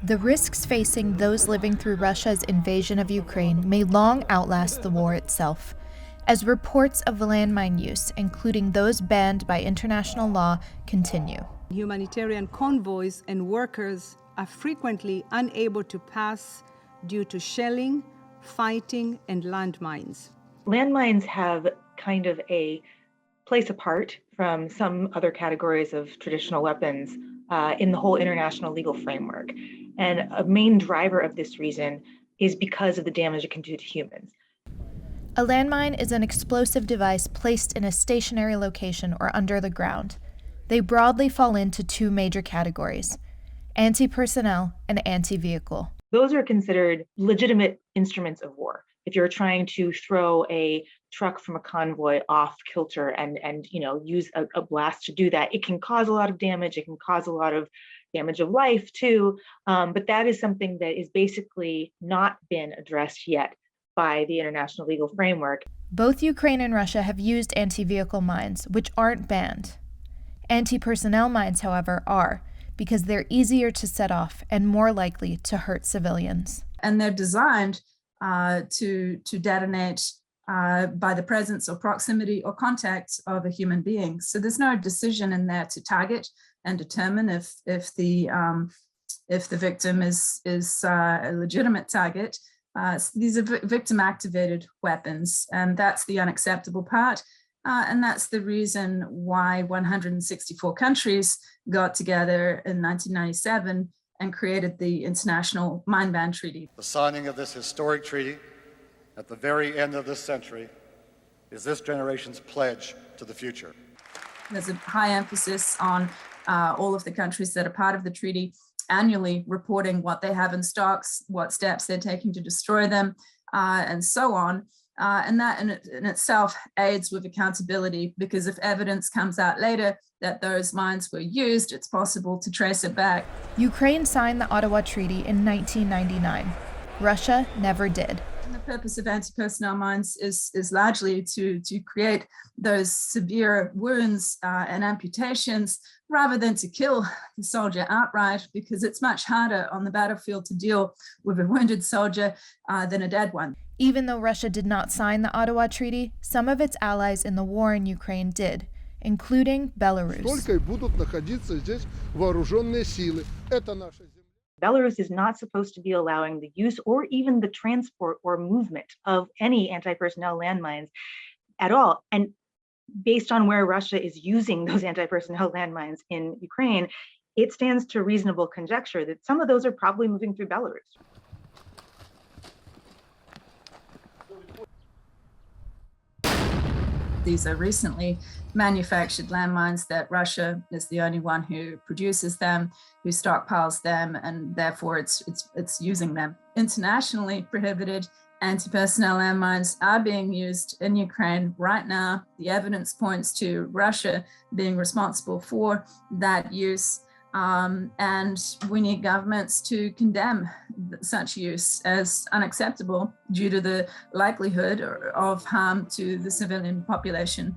The risks facing those living through Russia's invasion of Ukraine may long outlast the war itself, as reports of landmine use, including those banned by international law, continue. Humanitarian convoys and workers are frequently unable to pass due to shelling, fighting, and landmines. Landmines have kind of a place apart from some other categories of traditional weapons in the whole international legal framework. And a main driver of this reason is because of the damage it can do to humans. A landmine is an explosive device placed in a stationary location or under the ground. They broadly fall into two major categories: anti-personnel and anti-vehicle. Those are considered legitimate instruments of war. If you're trying to throw a truck from a convoy off kilter and use a blast to do that, it can cause a lot of damage. It can cause a lot of damage of life too. But that is something that is basically not been addressed yet by the international legal framework. Both Ukraine and Russia have used anti-vehicle mines, which aren't banned. Anti-personnel mines, however, are, because they're easier to set off and more likely to hurt civilians. And they're designed to detonate by the presence or proximity or contact of a human being. So there's no decision in there to target and determine if the victim is a legitimate target. These are victim-activated weapons, and that's the unacceptable part. And that's the reason why 164 countries got together in 1997 and created the International Mine Ban Treaty. The signing of this historic treaty at the very end of this century is this generation's pledge to the future. There's a high emphasis on all of the countries that are part of the treaty annually reporting what they have in stocks, what steps they're taking to destroy them, and so on. And that in itself aids with accountability, because if evidence comes out later that those mines were used, it's possible to trace it back. Ukraine signed the Ottawa Treaty in 1999. Russia never did. And the purpose of anti-personnel mines is largely to create those severe wounds and amputations rather than to kill the soldier outright, because it's much harder on the battlefield to deal with a wounded soldier than a dead one. Even though Russia did not sign the Ottawa Treaty, some of its allies in the war in Ukraine did, including Belarus. Belarus is not supposed to be allowing the use or even the transport or movement of any anti-personnel landmines at all. And based on where Russia is using those anti-personnel landmines in Ukraine, it stands to reasonable conjecture that some of those are probably moving through Belarus. These are recently manufactured landmines that Russia is the only one who produces them, who stockpiles them, and therefore it's using them. Internationally prohibited anti-personnel landmines are being used in Ukraine right now. The evidence points to Russia being responsible for that use. And we need governments to condemn such use as unacceptable due to the likelihood of harm to the civilian population.